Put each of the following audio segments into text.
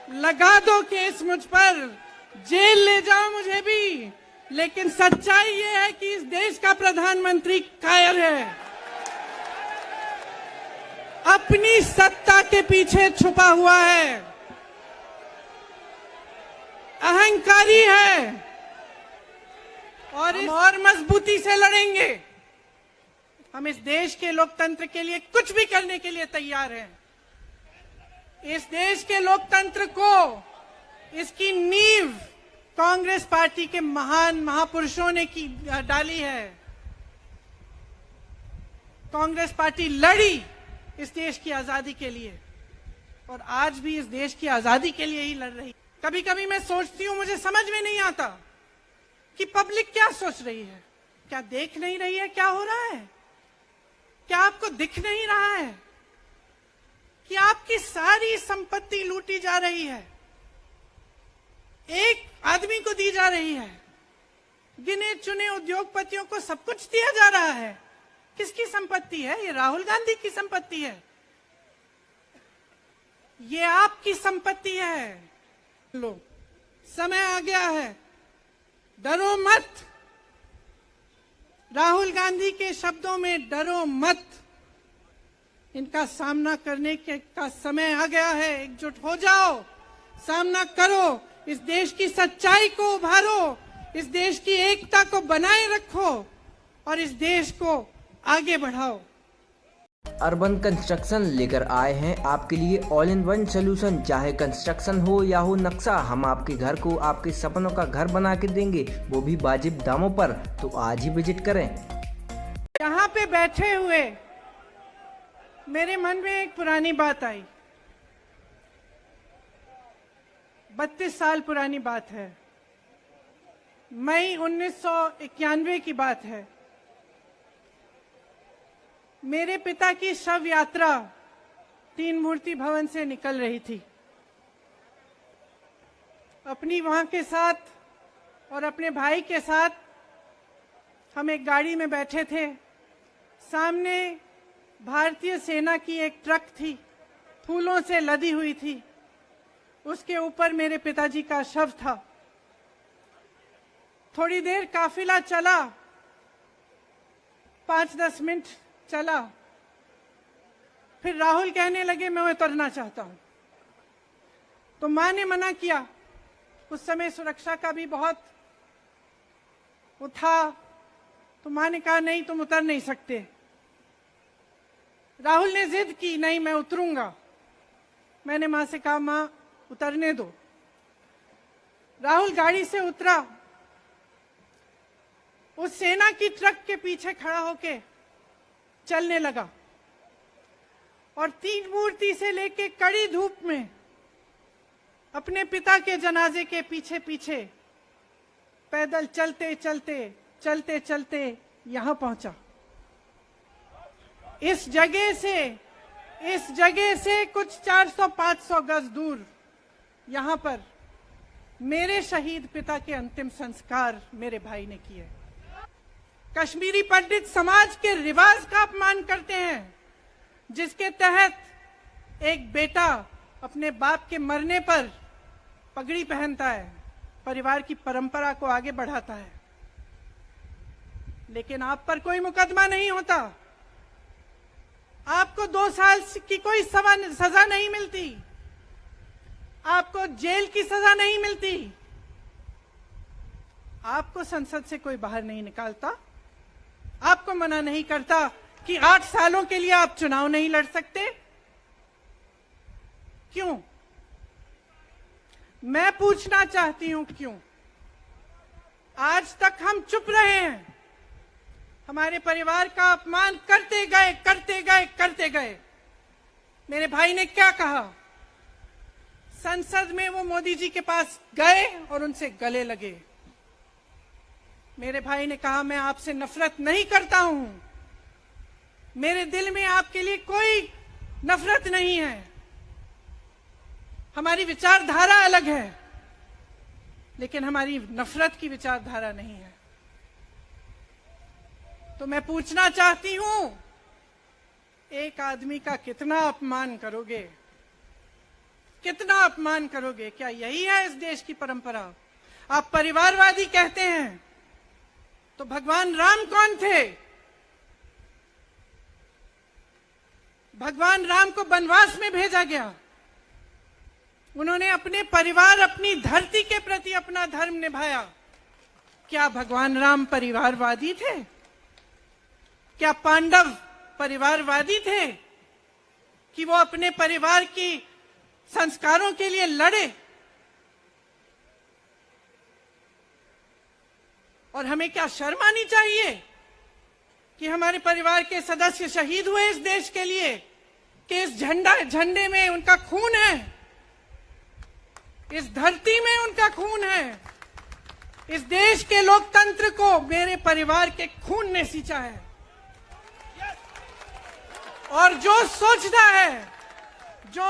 लगा दो केस मुझ पर, जेल ले जाओ मुझे भी, लेकिन सच्चाई ये है कि इस देश का प्रधानमंत्री कायर है, अपनी सत्ता के पीछे छुपा हुआ है, अहंकारी है और मजबूती से लड़ेंगे। हम इस देश के लोकतंत्र के लिए कुछ भी करने के लिए तैयार हैं। इस देश के लोकतंत्र को, इसकी नींव कांग्रेस पार्टी के महान महापुरुषों ने डाली है। कांग्रेस पार्टी लड़ी इस देश की आजादी के लिए और आज भी इस देश की आजादी के लिए ही लड़ रही। कभी कभी मैं सोचती हूं, मुझे समझ में नहीं आता कि पब्लिक क्या सोच रही है। क्या देख नहीं रही है क्या हो रहा है? क्या आपको दिख नहीं रहा है कि आपकी सारी संपत्ति लूटी जा रही है, एक आदमी को दी जा रही है, गिने चुने उद्योगपतियों को सब कुछ दिया जा रहा है। किसकी संपत्ति है? ये राहुल गांधी की संपत्ति है, ये आपकी संपत्ति है। लो, समय आ गया है, डरो मत। राहुल गांधी के शब्दों में डरो मत। इनका सामना करने का समय आ गया है। एकजुट हो जाओ, सामना करो, इस देश की सच्चाई को उभारो, इस देश की एकता को बनाए रखो और इस देश को आगे बढ़ाओ। अर्बन कंस्ट्रक्शन लेकर आए हैं आपके लिए ऑल इन वन सोल्यूशन। चाहे कंस्ट्रक्शन हो या हो नक्शा, हम आपके घर को आपके सपनों का घर बना के देंगे, वो भी वाजिब दामों पर। तो आज ही विजिट करें। यहाँ पे बैठे हुए मेरे मन में एक पुरानी बात आई। 32 साल पुरानी बात है, मई 1991 की बात है। मेरे पिता की शव यात्रा तीन मूर्ति भवन से निकल रही थी। अपनी मां के साथ और अपने भाई के साथ हम एक गाड़ी में बैठे थे। सामने भारतीय सेना की एक ट्रक थी, फूलों से लदी हुई थी। उसके ऊपर मेरे पिताजी का शव था। थोड़ी देर काफिला चला, 5-10 मिनट चला, फिर राहुल कहने लगे मैं उतरना चाहता हूं। तो मां ने मना किया। उस समय सुरक्षा का भी बहुत वो था, तो मां ने कहा नहीं, तुम उतर नहीं सकते। राहुल ने जिद की, नहीं मैं उतरूंगा। मैंने मां से कहा मां उतरने दो। राहुल गाड़ी से उतरा, उस सेना की ट्रक के पीछे खड़ा होके चलने लगा और तीन मूर्ति से लेके कड़ी धूप में अपने पिता के जनाजे के पीछे पीछे पैदल चलते चलते चलते चलते यहां पहुंचा। इस जगह से कुछ 400-500 गज दूर यहां पर मेरे शहीद पिता के अंतिम संस्कार मेरे भाई ने किए। कश्मीरी पंडित समाज के रिवाज का अपमान करते हैं, जिसके तहत एक बेटा अपने बाप के मरने पर पगड़ी पहनता है, परिवार की परंपरा को आगे बढ़ाता है। लेकिन आप पर कोई मुकदमा नहीं होता, आपको 2 साल की कोई सजा नहीं मिलती, आपको जेल की सजा नहीं मिलती, आपको संसद से कोई बाहर नहीं निकालता, आपको मना नहीं करता कि 8 सालों के लिए आप चुनाव नहीं लड़ सकते। क्यों? मैं पूछना चाहती हूं क्यों? आज तक हम चुप रहे हैं, हमारे परिवार का अपमान करते गए करते गए करते गए। मेरे भाई ने क्या कहा? संसद में वो मोदी जी के पास गए और उनसे गले लगे। मेरे भाई ने कहा मैं आपसे नफरत नहीं करता हूं, मेरे दिल में आपके लिए कोई नफरत नहीं है, हमारी विचारधारा अलग है, लेकिन हमारी नफरत की विचारधारा नहीं है। तो मैं पूछना चाहती हूं, एक आदमी का कितना अपमान करोगे? कितना अपमान करोगे? क्या यही है इस देश की परंपरा? आप परिवारवादी कहते हैं, तो भगवान राम कौन थे? भगवान राम को वनवास में भेजा गया, उन्होंने अपने परिवार, अपनी धरती के प्रति अपना धर्म निभाया। क्या भगवान राम परिवारवादी थे? क्या पांडव परिवारवादी थे कि वो अपने परिवार की संस्कारों के लिए लड़े? और हमें क्या शर्म आनी चाहिए कि हमारे परिवार के सदस्य शहीद हुए इस देश के लिए, कि इस झंडे में उनका खून है, इस धरती में उनका खून है, इस देश के लोकतंत्र को मेरे परिवार के खून ने सींचा है। और जो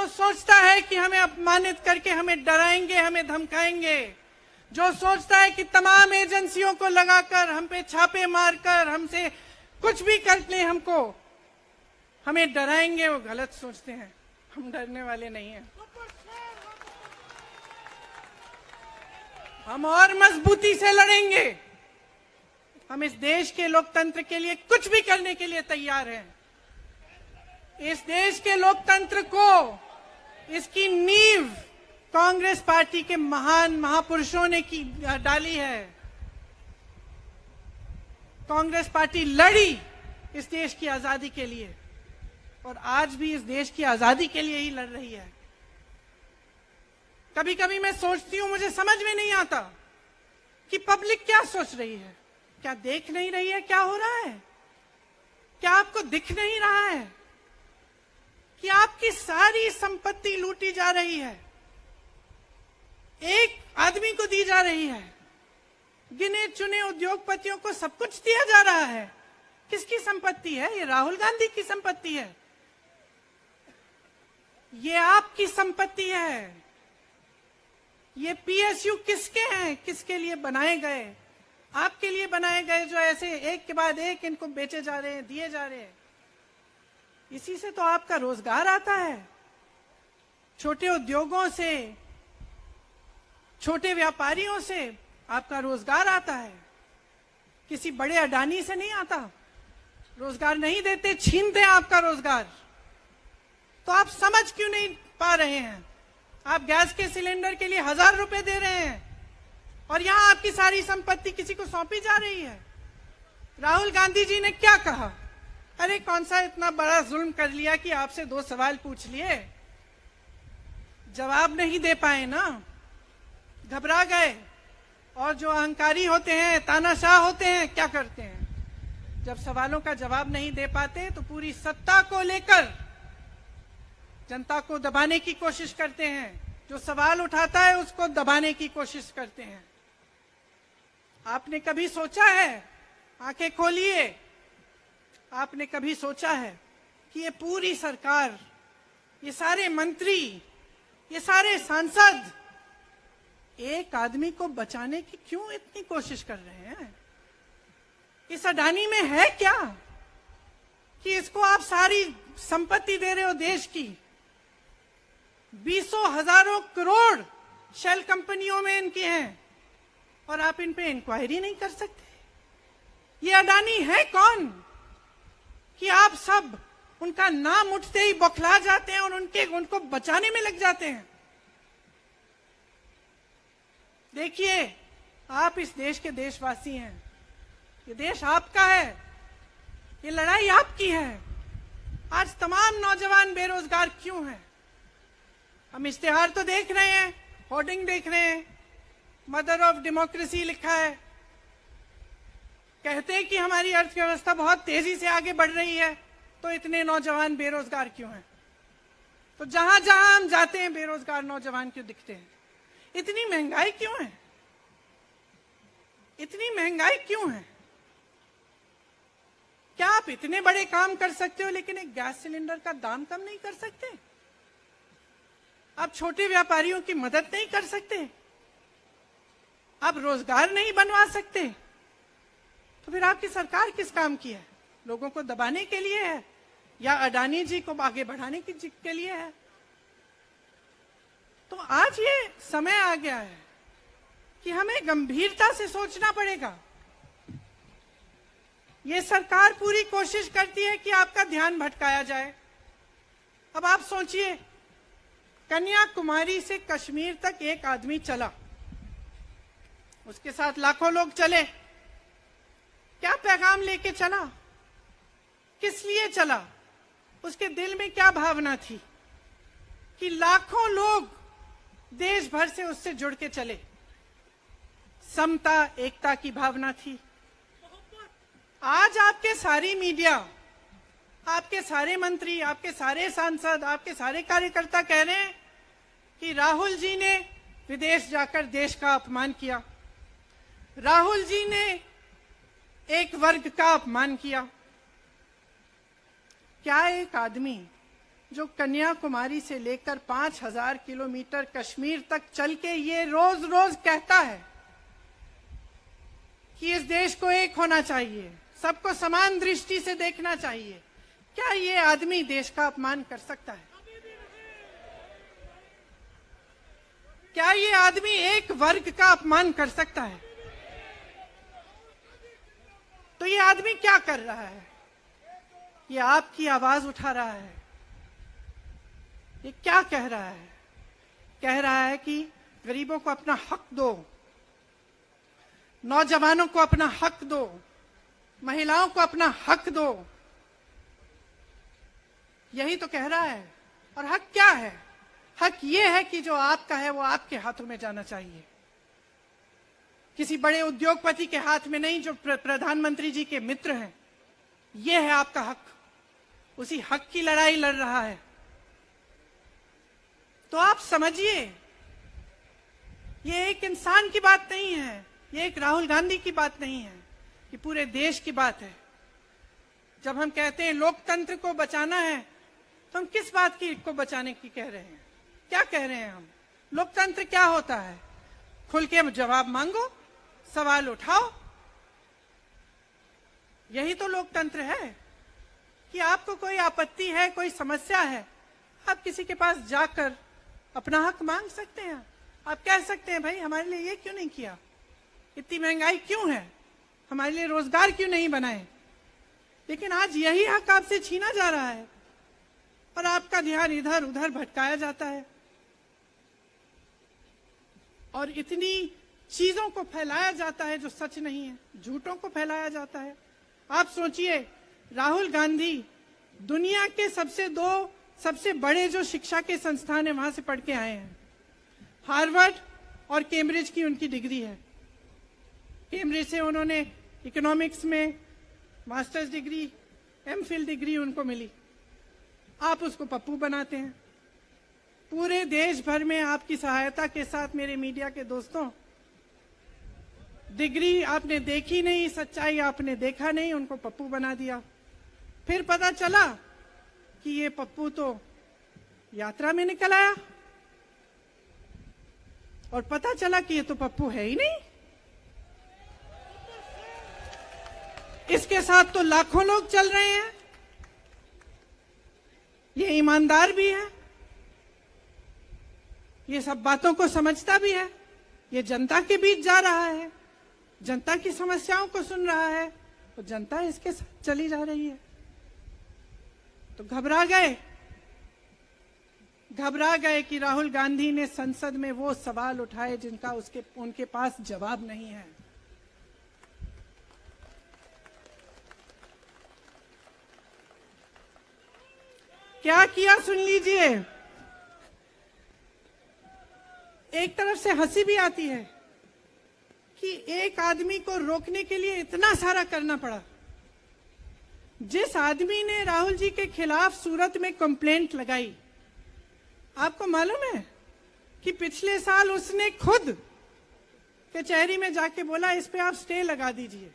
सोचता है कि हमें अपमानित करके हमें डराएंगे, हमें धमकाएंगे, जो सोचता है कि तमाम एजेंसियों को लगाकर हम पे छापे मारकर हमसे कुछ भी कर ले, हमको हमें डराएंगे, वो गलत सोचते हैं। हम डरने वाले नहीं हैं। हम और मजबूती से लड़ेंगे। हम इस देश के लोकतंत्र के लिए कुछ भी करने के लिए तैयार हैं। इस देश के लोकतंत्र को, इसकी नींव कांग्रेस पार्टी के महान महापुरुषों ने डाली है। कांग्रेस पार्टी लड़ी इस देश की आजादी के लिए, और आज भी इस देश की आजादी के लिए ही लड़ रही है। कभी कभी मैं सोचती हूं, मुझे समझ में नहीं आता कि पब्लिक क्या सोच रही है। क्या देख नहीं रही है क्या हो रहा है? क्या आपको दिख नहीं रहा है कि आपकी सारी संपत्ति लूटी जा रही है, एक आदमी को दी जा रही है, गिने चुने उद्योगपतियों को सब कुछ दिया जा रहा है? किसकी संपत्ति है? ये राहुल गांधी की संपत्ति है, ये आपकी संपत्ति है। ये पीएसयू किसके हैं? किसके लिए बनाए गए? आपके लिए बनाए गए, जो ऐसे एक के बाद एक इनको बेचे जा रहे हैं, दिए जा रहे हैं। इसी से तो आपका रोजगार आता है। छोटे उद्योगों से, छोटे व्यापारियों से आपका रोजगार आता है। किसी बड़े अडानी से नहीं आता। रोजगार नहीं देते, छीनते हैं आपका रोजगार। तो आप समझ क्यों नहीं पा रहे हैं? आप गैस के सिलेंडर के लिए 1000 रुपए दे रहे हैं, और यहां आपकी सारी संपत्ति किसी को सौंपी जा रही है। राहुल गांधी जी ने क्या कहा? अरे कौन सा इतना बड़ा जुल्म कर लिया कि आपसे 2 सवाल पूछ लिए, जवाब नहीं दे पाए ना, घबरा गए। और जो अहंकारी होते हैं, तानाशाह होते हैं, क्या करते हैं? जब सवालों का जवाब नहीं दे पाते तो पूरी सत्ता को लेकर जनता को दबाने की कोशिश करते हैं। जो सवाल उठाता है उसको दबाने की कोशिश करते हैं। आपने कभी सोचा है, आंखें खोलिए, आपने कभी सोचा है कि ये पूरी सरकार, ये सारे मंत्री, ये सारे सांसद एक आदमी को बचाने की क्यों इतनी कोशिश कर रहे हैं? इस अडानी में है क्या कि इसको आप सारी संपत्ति दे रहे हो देश की? 20 हजारों करोड़ शेल कंपनियों में इनके हैं, और आप इन पे इंक्वायरी नहीं कर सकते। ये अडानी है कौन कि आप सब उनका नाम उठते ही बौखला जाते हैं और उनको बचाने में लग जाते हैं? देखिए, आप इस देश के देशवासी हैं, ये देश आपका है, ये लड़ाई आपकी है। आज तमाम नौजवान बेरोजगार क्यों हैं? हम इश्तेहार तो देख रहे हैं, होर्डिंग देख रहे हैं, मदर ऑफ डेमोक्रेसी लिखा है, कहते हैं कि हमारी अर्थव्यवस्था बहुत तेजी से आगे बढ़ रही है, तो इतने नौजवान बेरोजगार क्यों हैं? तो जहां जहां हम जाते हैं बेरोजगार नौजवान क्यों दिखते हैं? इतनी महंगाई क्यों है? इतनी महंगाई क्यों है? क्या आप इतने बड़े काम कर सकते हो लेकिन एक गैस सिलेंडर का दाम कम नहीं कर सकते? आप छोटे व्यापारियों की मदद नहीं कर सकते? आप रोजगार नहीं बनवा सकते? तो फिर आपकी सरकार किस काम की है? लोगों को दबाने के लिए है या अडानी जी को आगे बढ़ाने के लिए है? तो आज ये समय आ गया है कि हमें गंभीरता से सोचना पड़ेगा। ये सरकार पूरी कोशिश करती है कि आपका ध्यान भटकाया जाए। अब आप सोचिए, कन्याकुमारी से कश्मीर तक एक आदमी चला, उसके साथ लाखों लोग चले। क्या पैगाम लेके चला? किस लिए चला? उसके दिल में क्या भावना थी कि लाखों लोग देश भर से उससे जुड़ के चले? समता, एकता की भावना थी। आज आपके सारी मीडिया, आपके सारे मंत्री, आपके सारे सांसद, आपके सारे कार्यकर्ता कह रहे हैं कि राहुल जी ने विदेश जाकर देश का अपमान किया, राहुल जी ने एक वर्ग का अपमान किया। क्या एक आदमी जो कन्याकुमारी से लेकर 5000 किलोमीटर कश्मीर तक चल के ये रोज रोज कहता है कि इस देश को एक होना चाहिए, सबको समान दृष्टि से देखना चाहिए, क्या ये आदमी देश का अपमान कर सकता है? क्या ये आदमी एक वर्ग का अपमान कर सकता है? तो ये आदमी क्या कर रहा है? ये आपकी आवाज उठा रहा है। ये क्या कह रहा है? कह रहा है कि गरीबों को अपना हक दो, नौजवानों को अपना हक दो, महिलाओं को अपना हक दो। यही तो कह रहा है। और हक क्या है? हक ये है कि जो आपका है वो आपके हाथों में जाना चाहिए, किसी बड़े उद्योगपति के हाथ में नहीं, जो प्रधानमंत्री जी के मित्र हैं। ये है आपका हक। उसी हक की लड़ाई लड़ रहा है। तो आप समझिए, ये एक इंसान की बात नहीं है, ये एक राहुल गांधी की बात नहीं है, ये पूरे देश की बात है। जब हम कहते हैं लोकतंत्र को बचाना है, तो हम किस बात को बचाने की कह रहे हैं? क्या कह रहे हैं हम? लोकतंत्र क्या होता है? खुल के जवाब मांगो, सवाल उठाओ। यही तो लोकतंत्र है कि आपको कोई आपत्ति है, कोई समस्या है, आप किसी के पास जाकर अपना हक मांग सकते हैं। आप कह सकते हैं, भाई हमारे लिए ये क्यों नहीं किया, इतनी महंगाई क्यों है, हमारे लिए रोजगार क्यों नहीं बनाए। लेकिन आज यही हक आपसे छीना जा रहा है और आपका ध्यान इधर उधर भटकाया जाता है और इतनी चीजों को फैलाया जाता है जो सच नहीं है, झूठों को फैलाया जाता है। आप सोचिए, राहुल गांधी दुनिया के सबसे बड़े जो शिक्षा के संस्थान है वहां से पढ़ के आए हैं। हार्वर्ड और कैम्ब्रिज की उनकी डिग्री है। कैम्ब्रिज से उन्होंने इकोनॉमिक्स में मास्टर्स डिग्री, एमफिल डिग्री उनको मिली। आप उसको पप्पू बनाते हैं। पूरे देश भर में आपकी सहायता के साथ मेरे मीडिया के दोस्तों, डिग्री आपने देखी नहीं, सच्चाई आपने देखा नहीं, उनको पप्पू बना दिया। फिर पता चला कि ये पप्पू तो यात्रा में निकल आया और पता चला कि ये तो पप्पू है ही नहीं। इसके साथ तो लाखों लोग चल रहे हैं। ये ईमानदार भी है, ये सब बातों को समझता भी है, ये जनता के बीच जा रहा है, जनता की समस्याओं को सुन रहा है, तो जनता इसके साथ चली जा रही है। तो घबरा गए कि राहुल गांधी ने संसद में वो सवाल उठाए जिनका उनके पास जवाब नहीं है। क्या किया सुन लीजिए। एक तरफ से हंसी भी आती है कि एक आदमी को रोकने के लिए इतना सारा करना पड़ा। जिस आदमी ने राहुल जी के खिलाफ सूरत में कंप्लेंट लगाई, आपको मालूम है कि पिछले साल उसने खुद कचहरी में जाके बोला इस पे आप स्टे लगा दीजिए।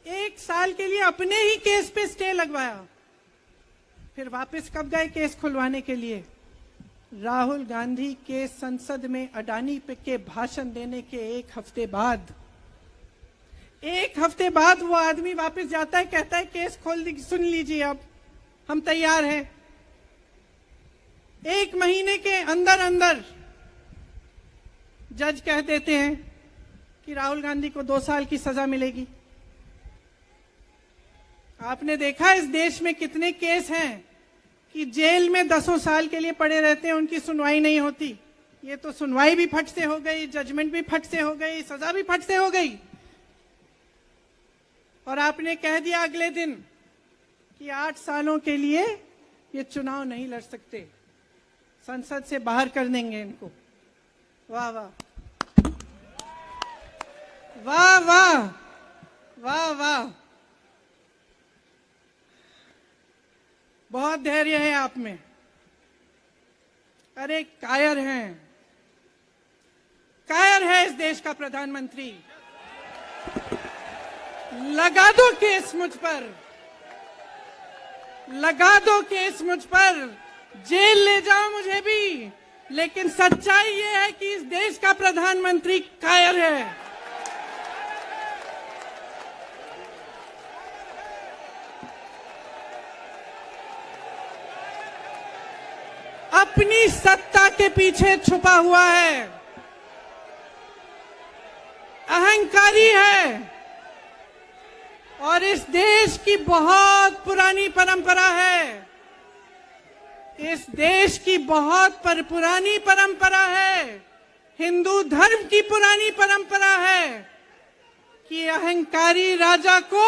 1 साल के लिए अपने ही केस पे स्टे लगवाया। फिर वापस कब गए केस खुलवाने के लिए? राहुल गांधी के संसद में अडानी पे के भाषण देने के 1 हफ्ते बाद। 1 हफ्ते बाद वो आदमी वापस जाता है, कहता है केस खोल दी, सुन लीजिए अब हम तैयार हैं। 1 महीने के अंदर अंदर जज कह देते हैं कि राहुल गांधी को 2 साल की सजा मिलेगी। आपने देखा इस देश में कितने केस हैं कि जेल में 10 साल के लिए पड़े रहते हैं, उनकी सुनवाई नहीं होती। ये तो सुनवाई भी फट से हो गई, जजमेंट भी फट से हो गई, सजा भी फट से हो गई। और आपने कह दिया अगले दिन कि 8 सालों के लिए ये चुनाव नहीं लड़ सकते, संसद से बाहर कर देंगे इनको। वाह वाह वाह वाह वाह वाह, बहुत धैर्य है आप में। अरे कायर हैं, कायर है इस देश का प्रधानमंत्री। लगा दो केस मुझ पर, लगा दो केस मुझ पर, जेल ले जाओ मुझे भी, लेकिन सच्चाई ये है कि इस देश का प्रधानमंत्री कायर है। अपनी सत्ता के पीछे छुपा हुआ है, अहंकारी है। और इस देश की बहुत पुरानी परंपरा है, इस देश की बहुत पुरानी परंपरा है, हिंदू धर्म की पुरानी परंपरा है कि अहंकारी राजा को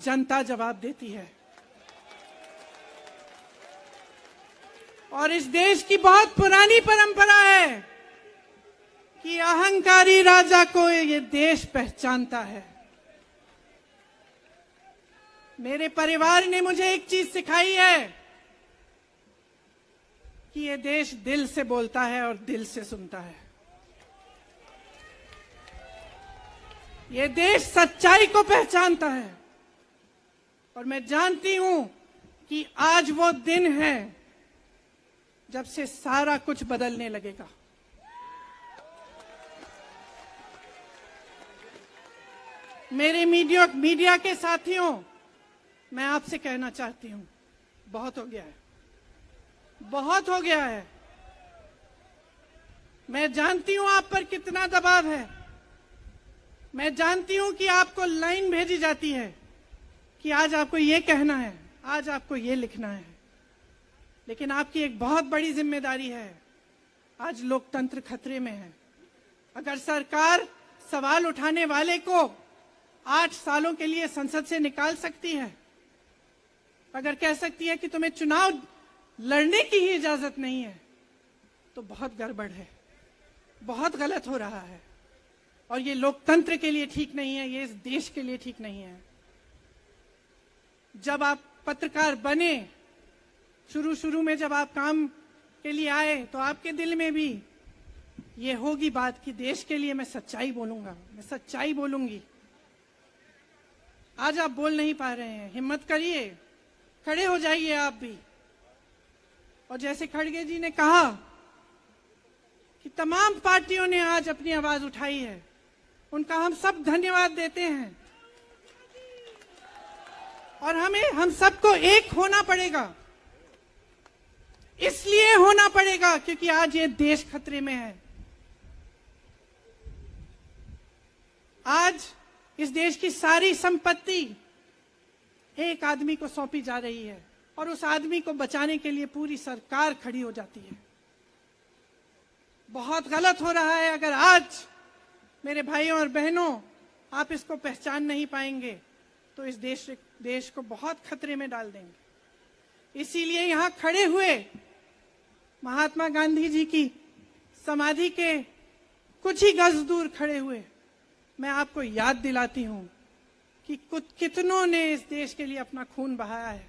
जनता जवाब देती है। और इस देश की बहुत पुरानी परंपरा है कि अहंकारी राजा को ये देश पहचानता है। मेरे परिवार ने मुझे एक चीज सिखाई है कि ये देश दिल से बोलता है और दिल से सुनता है। ये देश सच्चाई को पहचानता है। और मैं जानती हूं कि आज वो दिन है जब से सारा कुछ बदलने लगेगा। मेरे मीडिया के साथियों, मैं आपसे कहना चाहती हूं, बहुत हो गया है, बहुत हो गया है। मैं जानती हूं आप पर कितना दबाव है। मैं जानती हूं कि आपको लाइन भेजी जाती है कि आज आपको ये कहना है, आज आपको ये लिखना है। लेकिन आपकी एक बहुत बड़ी जिम्मेदारी है। आज लोकतंत्र खतरे में है। अगर सरकार सवाल उठाने वाले को 8 सालों के लिए संसद से निकाल सकती है, अगर कह सकती है कि तुम्हें चुनाव लड़ने की ही इजाजत नहीं है, तो बहुत गड़बड़ है, बहुत गलत हो रहा है। और ये लोकतंत्र के लिए ठीक नहीं है, ये इस देश के लिए ठीक नहीं है। जब आप पत्रकार बने, शुरू में जब आप काम के लिए आए, तो आपके दिल में भी ये होगी बात कि देश के लिए मैं सच्चाई बोलूंगा, मैं सच्चाई बोलूंगी। आज आप बोल नहीं पा रहे हैं, हिम्मत करिए, खड़े हो जाइए आप भी। और जैसे खड़गे जी ने कहा कि तमाम पार्टियों ने आज अपनी आवाज उठाई है, उनका हम सब धन्यवाद देते हैं। और हम सबको एक होना पड़ेगा। इसलिए होना पड़ेगा क्योंकि आज ये देश खतरे में है। आज इस देश की सारी संपत्ति एक आदमी को सौंपी जा रही है और उस आदमी को बचाने के लिए पूरी सरकार खड़ी हो जाती है। बहुत गलत हो रहा है। अगर आज मेरे भाइयों और बहनों आप इसको पहचान नहीं पाएंगे तो इस देश को बहुत खतरे में डाल देंगे। इसीलिए यहां खड़े हुए महात्मा गांधी जी की समाधि के कुछ ही गज दूर खड़े हुए मैं आपको याद दिलाती हूं कि कितनों ने इस देश के लिए अपना खून बहाया है,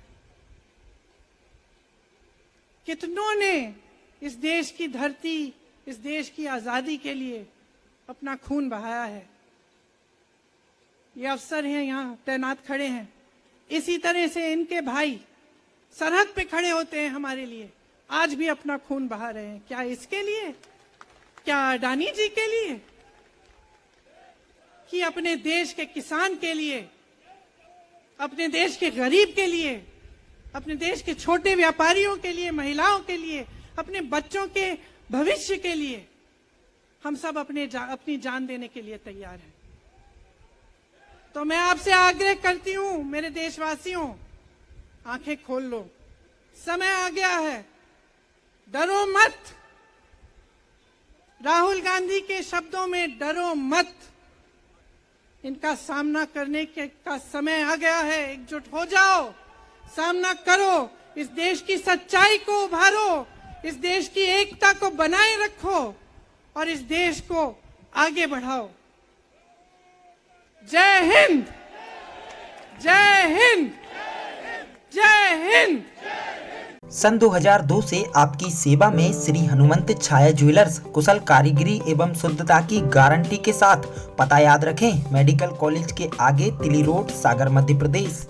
कितनों ने इस देश की धरती, इस देश की आजादी के लिए अपना खून बहाया है। ये अफसर हैं यहाँ तैनात खड़े हैं, इसी तरह से इनके भाई सरहद पे खड़े होते हैं हमारे लिए, आज भी अपना खून बहा रहे हैं। क्या इसके लिए, क्या अडानी जी के लिए, कि अपने देश के किसान के लिए, अपने देश के गरीब के लिए, अपने देश के छोटे व्यापारियों के लिए, महिलाओं के लिए, अपने बच्चों के भविष्य के लिए हम सब अपनी जान देने के लिए तैयार हैं। तो मैं आपसे आग्रह करती हूं, मेरे देशवासियों, आंखें खोल लो, समय आ गया है, डरो मत। राहुल गांधी के शब्दों में डरो मत, इनका सामना करने का समय आ गया है। एकजुट हो जाओ, सामना करो, इस देश की सच्चाई को उभारो, इस देश की एकता को बनाए रखो और इस देश को आगे बढ़ाओ। जय हिंद, जय हिंद, जय हिंद। सन 2002 से आपकी सेवा में श्री हनुमंत छाया ज्वेलर्स कुशल कारीगरी एवं शुद्धता की गारंटी के साथ। पता याद रखें, मेडिकल कॉलेज के आगे, तिली रोड, सागर, मध्य प्रदेश।